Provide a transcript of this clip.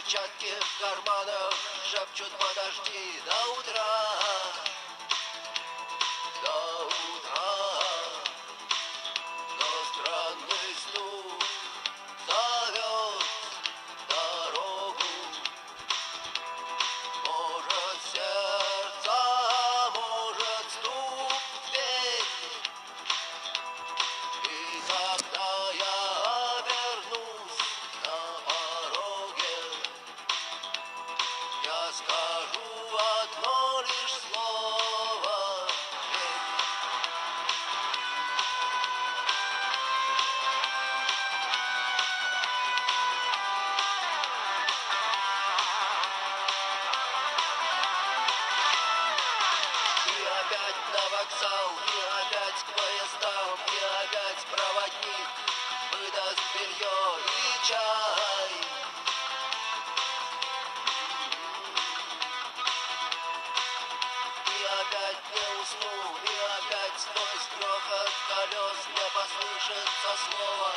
перчатки в карманах шепчут: подожди до утра, до утра. Но странный стук зовет дорогу. Может, сердце, может, стук в дверь. И когда я обернусь на пороге, я скажу одно лишь слово: верь. И опять на вокзал, и опять к поездам, и опять проводник выдаст белье и чай. И опять не усну, и опять сквозь грохот колес мне послышится слово: